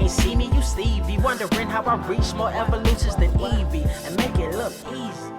ain't see me, you Stevie. Wondering how I reach more evolutions than Eevee and make it look easy.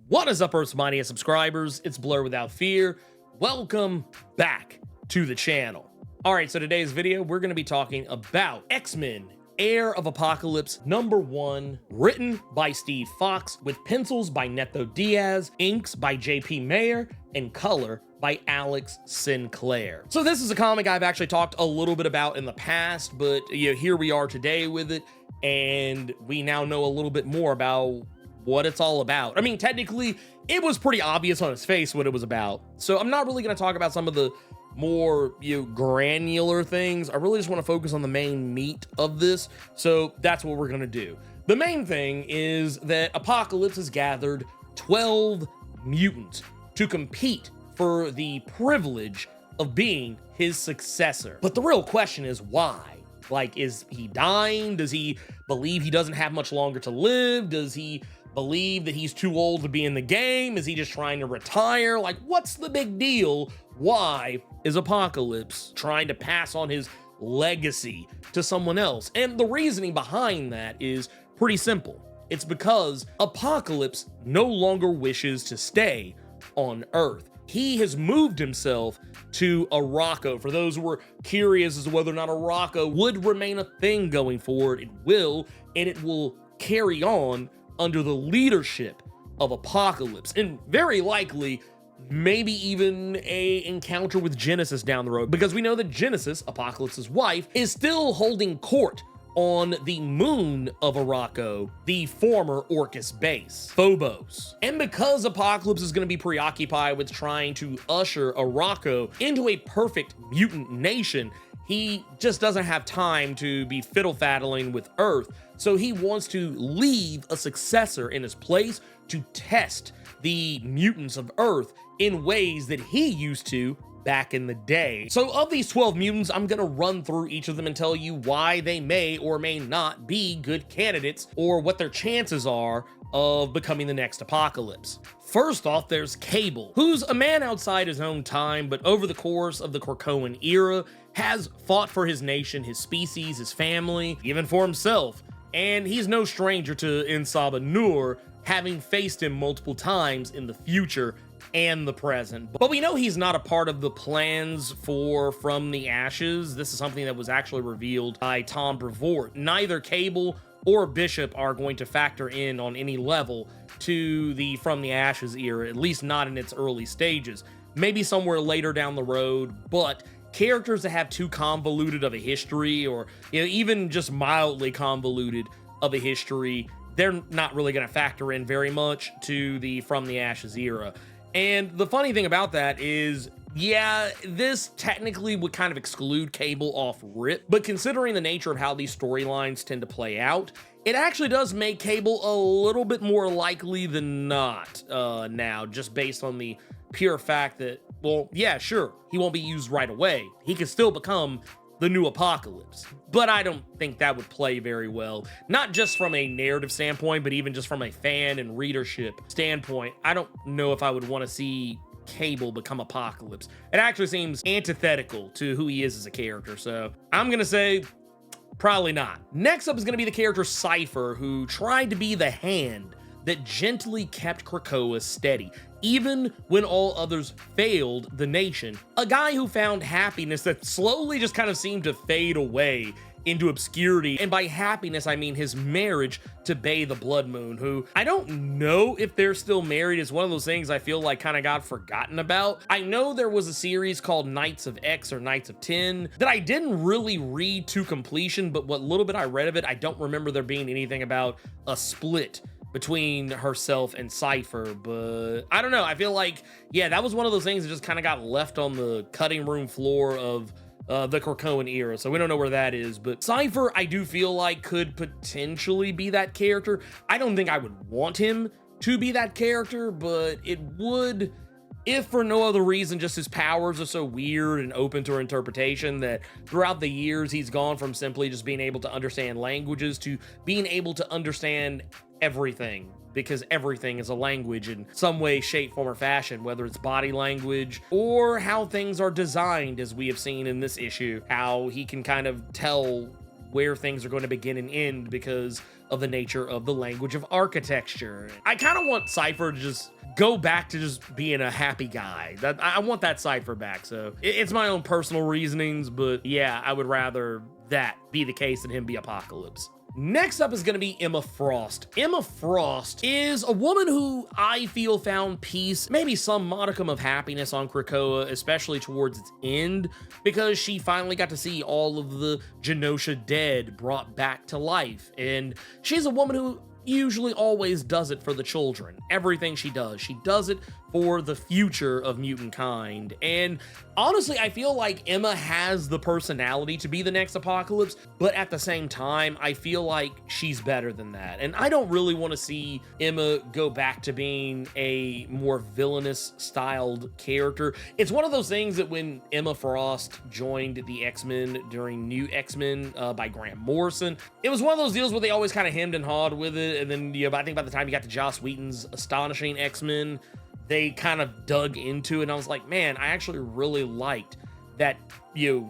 What is up, Earth's mightiest subscribers? It's Blerd without fear. Welcome back to the channel. All right, so today's video, we're going to be talking about X-Men Heir of Apocalypse #1, written by Steve Fox, with pencils by Neto Diaz, inks by JP Mayer, and color by Alex Sinclair. So this is a comic I've actually talked a little bit about in the past, but here we are today with it, and we now know a little bit more about what it's all about. I mean, technically, it was pretty obvious on its face what it was about. So I'm not really going to talk about some of the more granular things. I really just want to focus on the main meat of this. So that's what we're going to do. The main thing is that Apocalypse has gathered 12 mutants to compete for the privilege of being his successor. But the real question is why? Like, is he dying? Does he believe he doesn't have much longer to live? Does he believe that he's too old to be in the game? Is he just trying to retire? Like, what's the big deal? Why is Apocalypse trying to pass on his legacy to someone else? And the reasoning behind that is pretty simple. It's because Apocalypse no longer wishes to stay on Earth. He has moved himself to Arakko. For those who were curious as to whether or not Arakko would remain a thing going forward, it will, and it will carry on under the leadership of Apocalypse, and very likely maybe even a encounter with Genesis down the road, because we know that Genesis, Apocalypse's wife, is still holding court on the moon of Arakko, the former Orcus base, Phobos. And because Apocalypse is going to be preoccupied with trying to usher Arakko into a perfect mutant nation, he just doesn't have time to be fiddle-faddling with Earth, so he wants to leave a successor in his place to test the mutants of Earth in ways that he used to back in the day. So of these 12 mutants, I'm gonna run through each of them and tell you why they may or may not be good candidates, or what their chances are of becoming the next Apocalypse. First off, there's Cable, who's a man outside his own time, but over the course of the Krakoan era, has fought for his nation, his species, his family, even for himself. And he's no stranger to Insaba Nur, having faced him multiple times in the future and the present. But we know he's not a part of the plans for From the Ashes. This is something that was actually revealed by Tom Brevoort. Neither Cable or Bishop are going to factor in on any level to the From the Ashes era, at least not in its early stages. Maybe somewhere later down the road, but characters that have too convoluted of a history, or even just mildly convoluted of a history, they're not really going to factor in very much to the From the Ashes era. And the funny thing about that is, yeah, this technically would kind of exclude Cable off rip, but considering the nature of how these storylines tend to play out, it actually does make Cable a little bit more likely than not now, just based on the pure fact that, well, yeah, sure, he won't be used right away. He could still become the new Apocalypse, but I don't think that would play very well, not just from a narrative standpoint, but even just from a fan and readership standpoint. I don't know if I would want to see Cable become Apocalypse. It actually seems antithetical to who he is as a character, so I'm gonna say probably not. Next up is gonna be the character Cypher, who tried to be the hand that gently kept Krakoa steady, even when all others failed the nation. A guy who found happiness that slowly just kind of seemed to fade away into obscurity. And by happiness, I mean his marriage to Bay the Blood Moon, who I don't know if they're still married. It's one of those things I feel like kind of got forgotten about. I know there was a series called Knights of X or Knights of 10 that I didn't really read to completion, but what little bit I read of it, I don't remember there being anything about a split between herself and Cypher. But I don't know, I feel like, yeah, that was one of those things that just kind of got left on the cutting room floor of the Krakoan era, so we don't know where that is. But Cypher, I do feel like, could potentially be that character. I don't think I would want him to be that character, but it would, if for no other reason, just his powers are so weird and open to interpretation that throughout the years he's gone from simply just being able to understand languages to being able to understand everything, because everything is a language in some way, shape, form, or fashion, whether it's body language or how things are designed, as we have seen in this issue, how he can kind of tell where things are going to begin and end because of the nature of the language of architecture. I kind of want Cypher to just go back to just being a happy guy. I want that Cypher back. So it's my own personal reasonings, but yeah, I would rather that be the case than him be Apocalypse. Next up is going to be Emma Frost. Emma Frost is a woman who I feel found peace, maybe some modicum of happiness on Krakoa, especially towards its end, because she finally got to see all of the Genosha dead brought back to life. And she's a woman who usually always does it for the children. Everything she does it for the future of mutant kind. And honestly, I feel like Emma has the personality to be the next Apocalypse, but at the same time, I feel like she's better than that. And I don't really want to see Emma go back to being a more villainous styled character. It's one of those things that when Emma Frost joined the X-Men during New X-Men by Grant Morrison, it was one of those deals where they always kind of hemmed and hawed with it. And then, I think by the time you got to Joss Whedon's Astonishing X-Men, they kind of dug into it, and I was like, man, I actually really liked that,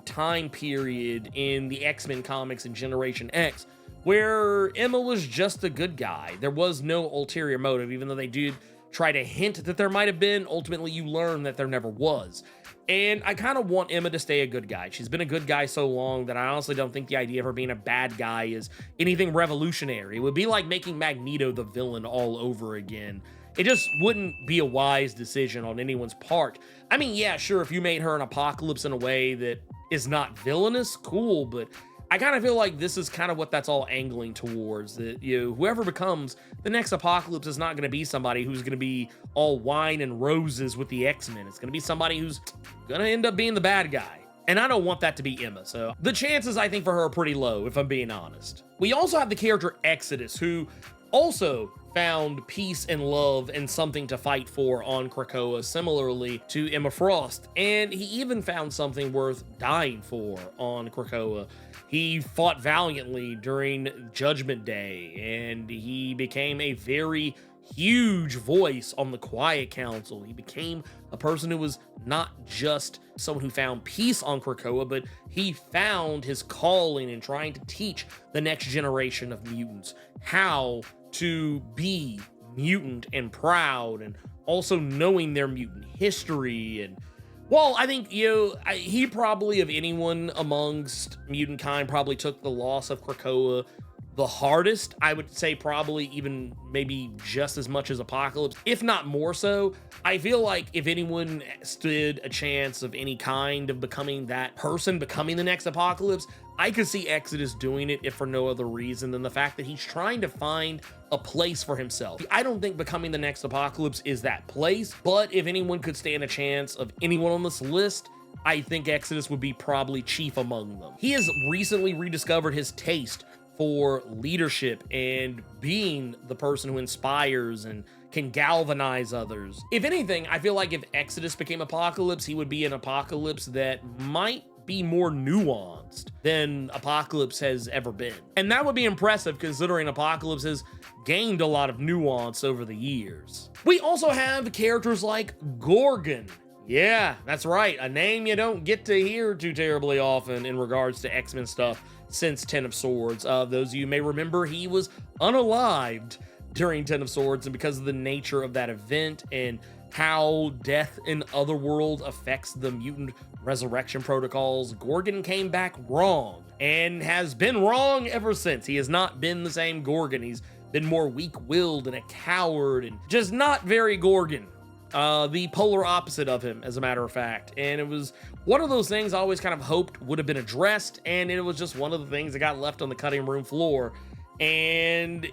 time period in the X-Men comics and Generation X where Emma was just a good guy. There was no ulterior motive, even though they did try to hint that there might have been. Ultimately, you learn that there never was. And I kind of want Emma to stay a good guy. She's been a good guy so long that I honestly don't think the idea of her being a bad guy is anything revolutionary. It would be like making Magneto the villain all over again. It just wouldn't be a wise decision on anyone's part. I mean, yeah, sure, if you made her an Apocalypse in a way that is not villainous, cool, but I kind of feel like this is kind of what that's all angling towards, that, whoever becomes the next Apocalypse is not going to be somebody who's going to be all wine and roses with the X-Men. It's going to be somebody who's going to end up being the bad guy. And I don't want that to be Emma, so the chances, I think, for her are pretty low, if I'm being honest. We also have the character Exodus, who also found peace and love and something to fight for on Krakoa, similarly to Emma Frost, and he even found something worth dying for on Krakoa. He fought valiantly during Judgment Day, and he became a very huge voice on the Quiet Council. He became a person who was not just someone who found peace on Krakoa, but he found his calling in trying to teach the next generation of mutants how to be mutant and proud, and also knowing their mutant history. And well, I think, he probably, of anyone amongst mutant kind, probably took the loss of Krakoa the hardest. I would say probably even maybe just as much as Apocalypse, if not more so. I feel like if anyone stood a chance of any kind of becoming that person, becoming the next Apocalypse, I could see Exodus doing it, if for no other reason than the fact that he's trying to find a place for himself. I don't think becoming the next Apocalypse is that place, but if anyone could stand a chance of anyone on this list, I think Exodus would be probably chief among them. He has recently rediscovered his taste for leadership and being the person who inspires and can galvanize others. If anything, I feel like if Exodus became Apocalypse, he would be an Apocalypse that might be more nuanced than Apocalypse has ever been. And that would be impressive considering Apocalypse has gained a lot of nuance over the years. We also have characters like Gorgon. Yeah, that's right, a name you don't get to hear too terribly often in regards to X-Men stuff since Ten of Swords. Those of you may remember he was unalived during Ten of Swords, and because of the nature of that event and how death in Otherworld affects the mutant resurrection protocols, Gorgon came back wrong and has been wrong ever since. He has not been the same Gorgon. He's been more weak-willed and a coward and just not very Gorgon. The polar opposite of him, as a matter of fact. And it was one of those things I always kind of hoped would have been addressed, and it was just one of the things that got left on the cutting room floor. And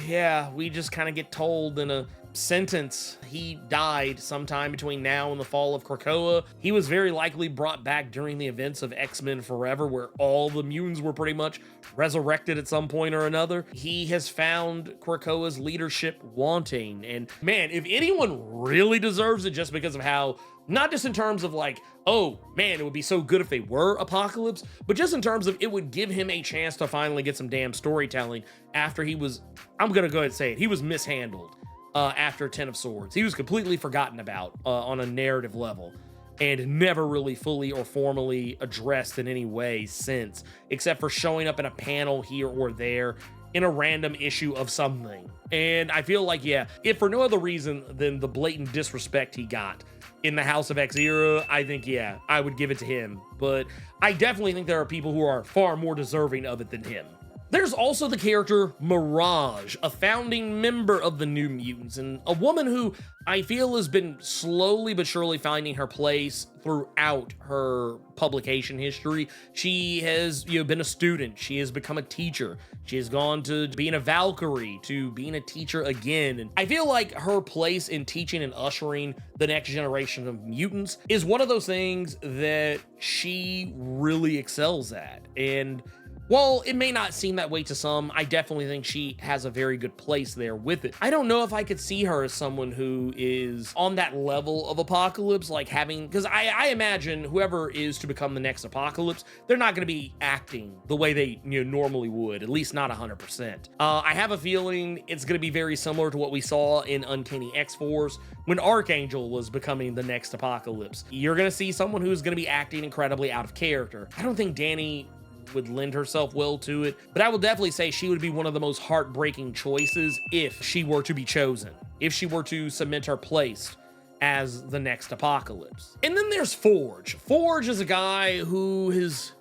yeah, we just kind of get told in a sentence he died sometime between now and the fall of Krakoa. He was very likely brought back during the events of X-Men Forever, where all the mutants were pretty much resurrected at some point or another. He has found Krakoa's leadership wanting, and man, if anyone really deserves it, just because of how, not just in terms of like, oh man, it would be so good if they were Apocalypse, but just in terms of it would give him a chance to finally get some damn storytelling after he was, I'm gonna go ahead and say it, he was mishandled after Ten of Swords. He was completely forgotten about on a narrative level. and never really fully or formally addressed in any way since, except for showing up in a panel here or there in a random issue of something. And I feel like, yeah, if for no other reason than the blatant disrespect he got in the House of X era, I think, yeah, I would give it to him. But I definitely think there are people who are far more deserving of it than him. There's also the character Mirage, a founding member of the New Mutants, and a woman who I feel has been slowly but surely finding her place throughout her publication history. She has, been a student. She has become a teacher. She has gone to being a Valkyrie, to being a teacher again. And I feel like her place in teaching and ushering the next generation of mutants is one of those things that she really excels at. And while it may not seem that way to some, I definitely think she has a very good place there with it. I don't know if I could see her as someone who is on that level of Apocalypse, like having, because I imagine whoever is to become the next Apocalypse, they're not going to be acting the way they normally would, at least not 100%. I have a feeling it's going to be very similar to what we saw in Uncanny X-Force when Archangel was becoming the next Apocalypse. You're going to see someone who's going to be acting incredibly out of character. I don't think Danny would lend herself well to it, but I will definitely say she would be one of the most heartbreaking choices if she were to be chosen, if she were to cement her place as the next Apocalypse. And then there's Forge. Forge is a guy who has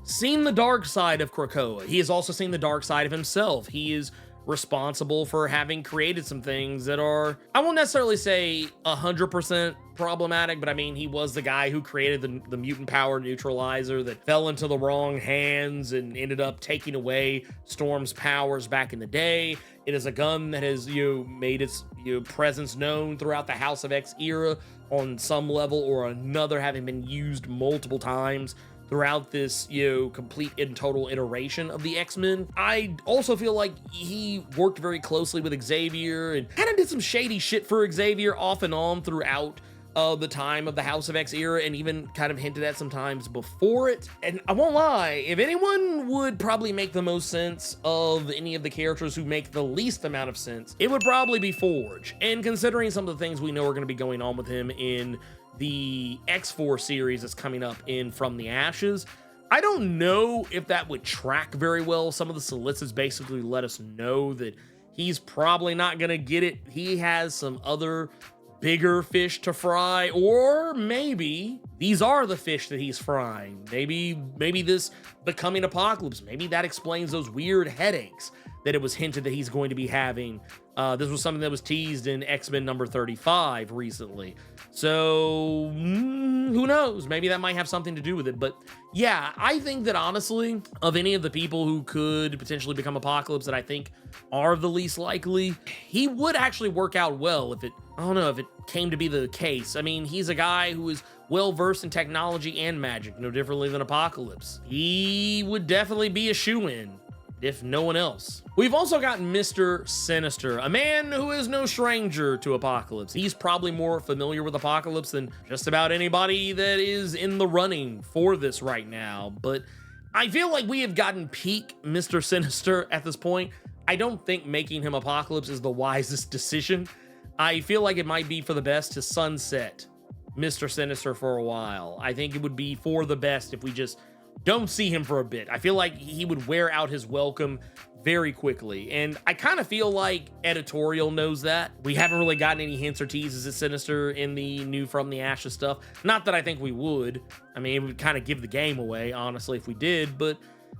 seen the dark side of Krakoa. He has also seen the dark side of himself. He is responsible for having created some things that are, I won't necessarily say 100% problematic, but I mean, he was the guy who created the mutant power neutralizer that fell into the wrong hands and ended up taking away Storm's powers back in the day. It is a gun that has made its presence known throughout the House of X era on some level or another, having been used multiple times throughout this, complete and total iteration of the X-Men. I also feel like he worked very closely with Xavier and kind of did some shady shit for Xavier off and on throughout the time of the House of X era, and even kind of hinted at sometimes before it. And I won't lie, if anyone would probably make the most sense of any of the characters who make the least amount of sense, it would probably be Forge. And considering some of the things we know are going to be going on with him in the X-Force series that's coming up in From the Ashes, I don't know if that would track very well. Some of the solicits basically let us know that he's probably not going to get it. He has some other bigger fish to fry, or maybe these are the fish that he's frying. Maybe this becoming Apocalypse, maybe that explains those weird headaches that it was hinted that he's going to be having. This was something that was teased in X-Men number 35 recently. So who knows? Maybe that might have something to do with it. But yeah, I think that honestly, of any of the people who could potentially become Apocalypse that I think are the least likely, he would actually work out well if it came to be the case. I mean, he's a guy who is well versed in technology and magic, no differently than Apocalypse. He would definitely be a shoo-in, if no one else. We've also got Mr. Sinister, a man who is no stranger to Apocalypse. He's probably more familiar with Apocalypse than just about anybody that is in the running for this right now. But I feel like we have gotten peak Mr. Sinister at this point. I don't think making him Apocalypse is the wisest decision. I feel like it might be for the best to sunset Mr. Sinister for a while. I think it would be for the best if we just don't see him for a bit. I feel like he would wear out his welcome very quickly, and I kind of feel like editorial knows that. We haven't really gotten any hints or teases at Sinister in the new From the Ashes stuff. Not that I think we would. I mean, it would kind of give the game away, honestly, if we did, but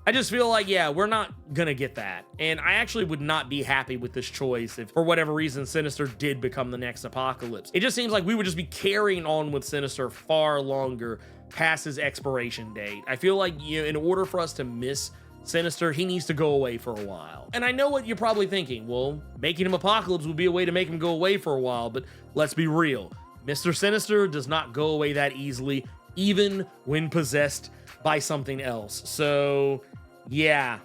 I just feel like, yeah, we're not gonna get that. And I actually would not be happy with this choice if, for whatever reason, Sinister did become the next Apocalypse. It just seems like we would just be carrying on with Sinister far longer past his expiration date. I feel like, in order for us to miss Sinister, he needs to go away for a while. And I know what you're probably thinking. Well, making him Apocalypse would be a way to make him go away for a while, but let's be real. Mr. Sinister does not go away that easily, even when possessed by something else. So yeah,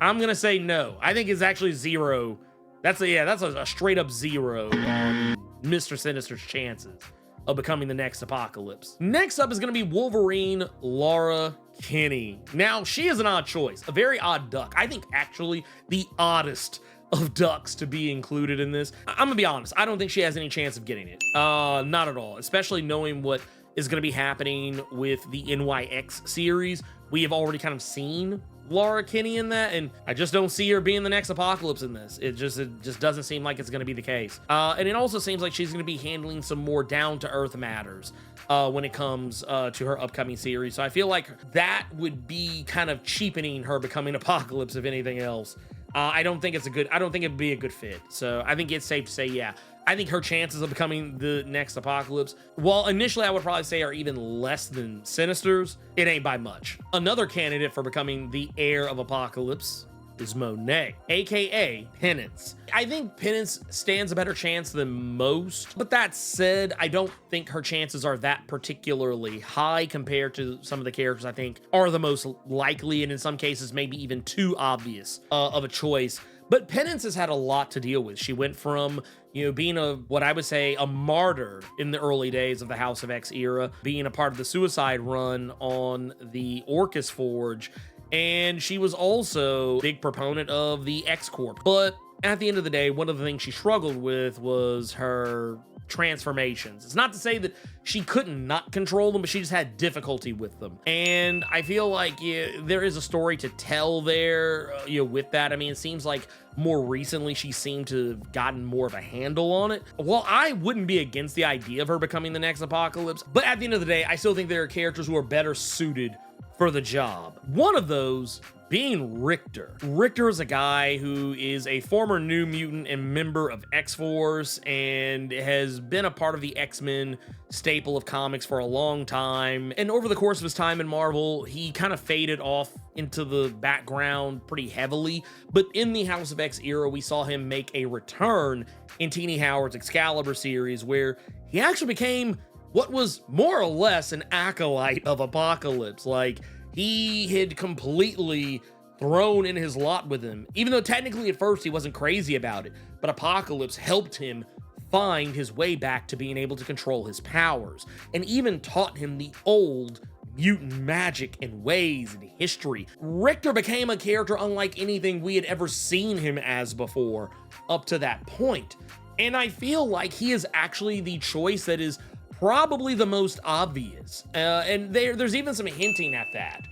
I'm gonna say no. I think it's actually zero. That's a straight up zero on Mr. Sinister's chances of becoming the next Apocalypse. Next up is gonna be Wolverine Laura Kinney. Now, she is an odd choice, a very odd duck. I think actually the oddest of ducks to be included in this. I'm gonna be honest, I don't think she has any chance of getting it. Not at all, especially knowing what is going to be happening with the NYX series. We have already kind of seen Laura Kinney in that, and I just don't see her being the next Apocalypse in this. It just doesn't seem like it's going to be the case. And it also seems like she's going to be handling some more down-to-earth matters when it comes to her upcoming series. So I feel like that would be kind of cheapening her becoming Apocalypse, if anything else. I don't think it'd be a good fit. So I think it's safe to say, yeah, I think her chances of becoming the next Apocalypse, while initially I would probably say are even less than Sinister's, it ain't by much. Another candidate for becoming the heir of Apocalypse is Monet, aka Penance. I think Penance stands a better chance than most, but that said, I don't think her chances are that particularly high compared to some of the characters I think are the most likely, and in some cases maybe even too obvious of a choice. But Penance has had a lot to deal with. She went from, you know, being what I would say a martyr in the early days of the House of X era, being a part of the suicide run on the Orcus Forge, and she was also a big proponent of the X Corp. But at the end of the day, one of the things she struggled with was her transformations. It's not to say that she couldn't not control them, but she just had difficulty with them. And I feel like there is a story to tell there, with that. I mean, it seems like more recently she seemed to have gotten more of a handle on it. While I wouldn't be against the idea of her becoming the next Apocalypse, but at the end of the day, I still think there are characters who are better suited for the job. One of those being Rictor. Rictor is a guy who is a former New Mutant and member of X-Force and has been a part of the X-Men staple of comics for a long time. And over the course of his time in Marvel, he kind of faded off into the background pretty heavily. But in the House of X era, we saw him make a return in Tini Howard's Excalibur series, where he actually became what was more or less an acolyte of Apocalypse. Like, he had completely thrown in his lot with him, even though technically at first he wasn't crazy about it. But Apocalypse helped him find his way back to being able to control his powers, and even taught him the old mutant magic and ways and history. Rictor became a character unlike anything we had ever seen him as before up to that point. And I feel like he is actually the choice that is probably the most obvious, and there's even some hinting at that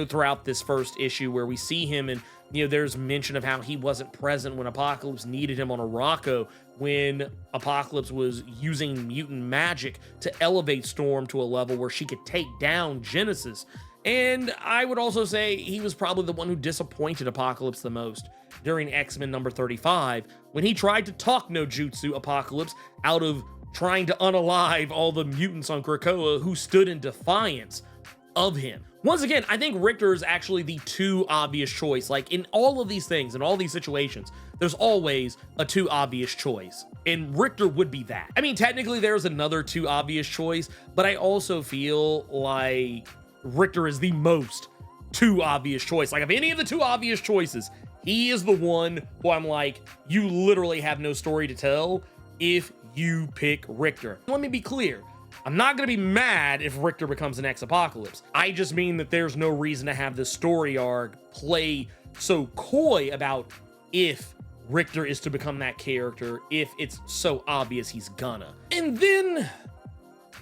throughout this first issue, where we see him, and there's mention of how he wasn't present when Apocalypse needed him on Arakko, when Apocalypse was using mutant magic to elevate Storm to a level where she could take down Genesis. And I would also say he was probably the one who disappointed Apocalypse the most during X-Men number 35, when he tried to talk no jutsu Apocalypse out of trying to unalive all the mutants on Krakoa who stood in defiance of him. Once again, I think Rictor is actually the too obvious choice. Like, in all of these things, in all these situations, there's always a too obvious choice, and Rictor would be that. I mean, technically there's another too obvious choice, but I also feel like Rictor is the most too obvious choice. Like, of any of the too obvious choices, he is the one who I'm like, you literally have no story to tell if you pick Rictor. Let me be clear. I'm not going to be mad if Rictor becomes the next Apocalypse. I just mean that there's no reason to have this story arc play so coy about if Rictor is to become that character, if it's so obvious he's gonna. And then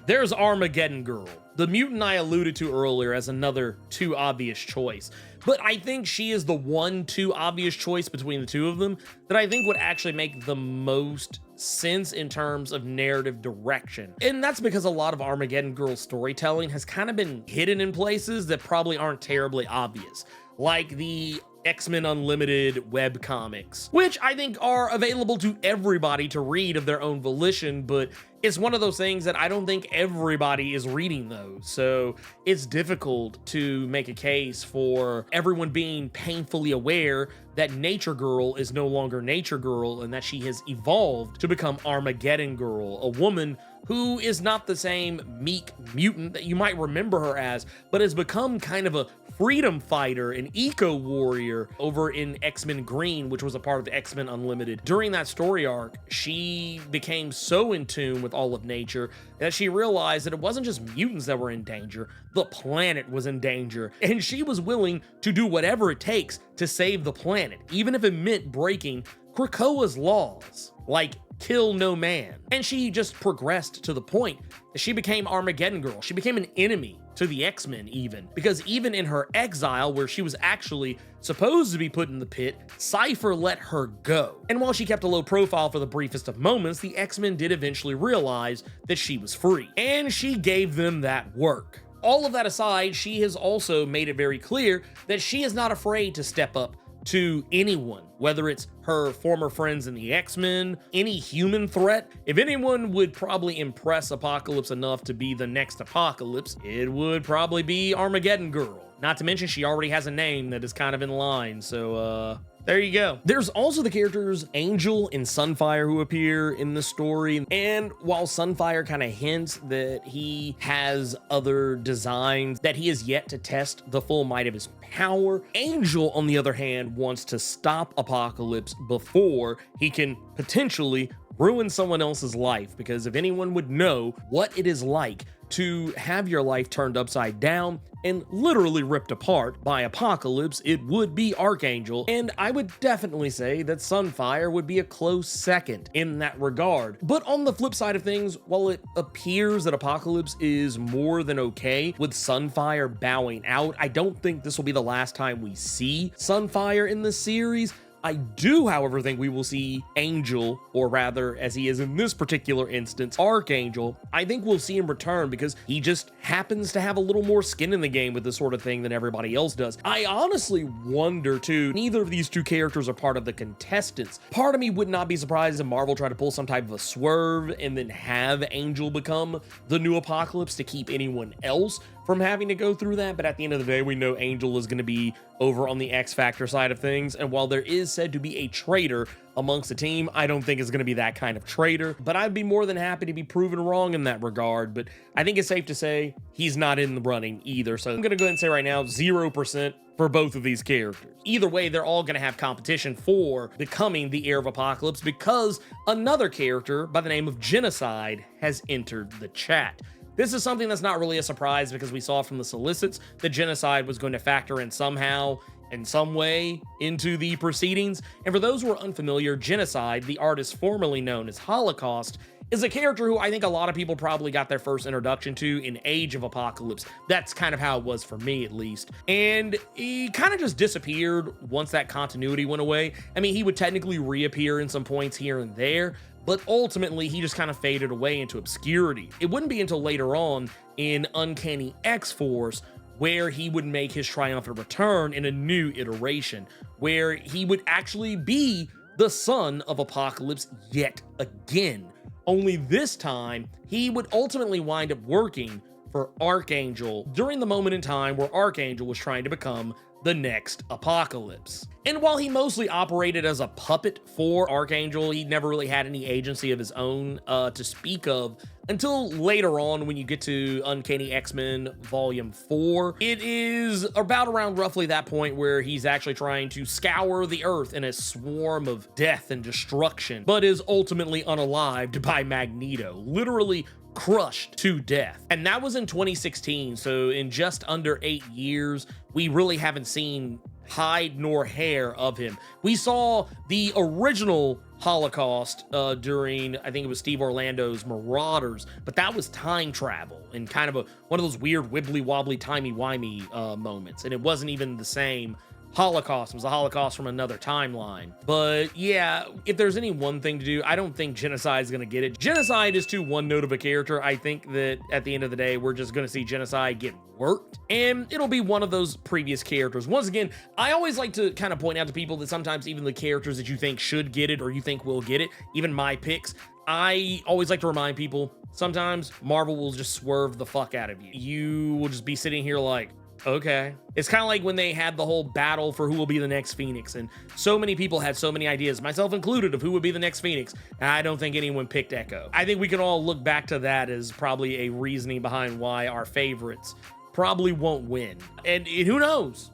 there's Armageddon Girl, the mutant I alluded to earlier as another too obvious choice. But I think she is the one too obvious choice between the two of them that I think would actually make the most sense in terms of narrative direction. And that's because a lot of Armageddon Girl's storytelling has kind of been hidden in places that probably aren't terribly obvious, like the X-Men Unlimited webcomics, which I think are available to everybody to read of their own volition, but it's one of those things that I don't think everybody is reading those. So it's difficult to make a case for everyone being painfully aware that Nature Girl is no longer Nature Girl and that she has evolved to become Armageddon Girl, a woman who is not the same meek mutant that you might remember her as, but has become kind of a freedom fighter, an eco-warrior over in X-Men Green, which was a part of the X-Men Unlimited. During that story arc, she became so in tune with all of nature that she realized that it wasn't just mutants that were in danger, the planet was in danger, and she was willing to do whatever it takes to save the planet, even if it meant breaking Krakoa's laws. like Kill No Man. And she just progressed to the point that she became Armageddon Girl. She became an enemy to the X-Men even, because even in her exile, where she was actually supposed to be put in the pit, Cypher let her go. And while she kept a low profile for the briefest of moments, the X-Men did eventually realize that she was free, and she gave them that work. All of that aside, she has also made it very clear that she is not afraid to step up to anyone, whether it's her former friends in the X-Men, any human threat. If anyone would probably impress Apocalypse enough to be the next Apocalypse, it would probably be Armageddon Girl. Not to mention she already has a name that is kind of in line, so there you go. There's also the characters Angel and Sunfire who appear in the story, and while Sunfire kind of hints that he has other designs, that he is yet to test the full might of his power, Angel, on the other hand, wants to stop Apocalypse before he can potentially ruin someone else's life, because if anyone would know what it is like to have your life turned upside down and literally ripped apart by Apocalypse, it would be Archangel, and I would definitely say that Sunfire would be a close second in that regard. But on the flip side of things, while it appears that Apocalypse is more than okay with Sunfire bowing out, I don't think this will be the last time we see Sunfire in the series. I do, however, think we will see Angel, or rather, as he is in this particular instance, Archangel. I think we'll see him return because he just happens to have a little more skin in the game with this sort of thing than everybody else does. I honestly wonder, too, neither of these two characters are part of the contestants. Part of me would not be surprised if Marvel tried to pull some type of a swerve and then have Angel become the new Apocalypse to keep anyone else from having to go through that, but at the end of the day, we know Angel is going to be over on the X Factor side of things, and while there is said to be a traitor amongst the team, I don't think it's going to be that kind of traitor, but I'd be more than happy to be proven wrong in that regard. But I think it's safe to say he's not in the running either, so I'm going to go ahead and say right now 0% for both of these characters. Either way, they're all going to have competition for becoming the heir of Apocalypse, because another character by the name of Genocide has entered the chat. This is something that's not really a surprise, because we saw from the solicits that Genocide was going to factor in somehow, in some way, into the proceedings. And for those who are unfamiliar, Genocide, the artist formerly known as Holocaust, is a character who I think a lot of people probably got their first introduction to in Age of Apocalypse. That's kind of how it was for me, at least. And he kind of just disappeared once that continuity went away. I mean, he would technically reappear in some points here and there, but ultimately he just kind of faded away into obscurity. It wouldn't be until later on in Uncanny X-Force where he would make his triumphant return in a new iteration, where he would actually be the son of Apocalypse yet again. Only this time, he would ultimately wind up working for Archangel during the moment in time where Archangel was trying to become the next Apocalypse. And while he mostly operated as a puppet for Archangel, he never really had any agency of his own to speak of until later on when you get to Uncanny X-Men Volume 4. It is about around roughly that point where he's actually trying to scour the earth in a swarm of death and destruction, but is ultimately unalived by Magneto, literally crushed to death. And that was in 2016, so in just under 8 years, we really haven't seen hide nor hair of him. We saw the original Holocaust during, I think it was Steve Orlando's Marauders, but that was time travel and kind of one of those weird wibbly wobbly timey-wimey moments, and it wasn't even the same Holocaust. It was a Holocaust from another timeline. But yeah, if there's any one thing to do, I don't think Genocide is going to get it. Genocide is too one note of a character. I think that at the end of the day, we're just going to see Genocide get worked, and it'll be one of those previous characters. Once again, I always like to kind of point out to people that sometimes even the characters that you think should get it or you think will get it, even my picks, I always like to remind people, sometimes Marvel will just swerve the fuck out of you. You will just be sitting here like, okay. It's kind of like when they had the whole battle for who will be the next Phoenix, and so many people had so many ideas, myself included, of who would be the next Phoenix, and I don't think anyone picked Echo. I think we can all look back to that as probably a reasoning behind why our favorites probably won't win. And who knows?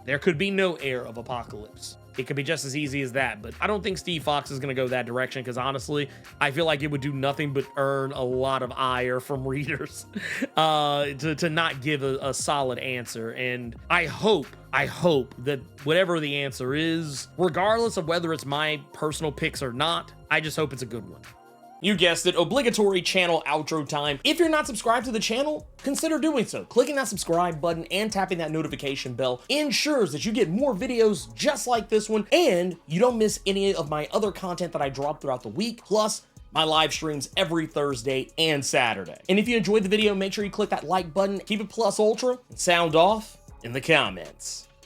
There could be no heir of Apocalypse. it could be just as easy as that. But I don't think Steve Fox is going to go that direction because honestly, I feel like it would do nothing but earn a lot of ire from readers to not give a solid answer. And I hope that whatever the answer is, regardless of whether it's my personal picks or not, I just hope it's a good one. You guessed it, obligatory channel outro time. If you're not subscribed to the channel, consider doing so. Clicking that subscribe button and tapping that notification bell ensures that you get more videos just like this one, and you don't miss any of my other content that I drop throughout the week, plus my live streams every Thursday and Saturday. And if you enjoyed the video, make sure you click that like button, keep it plus ultra, and sound off in the comments.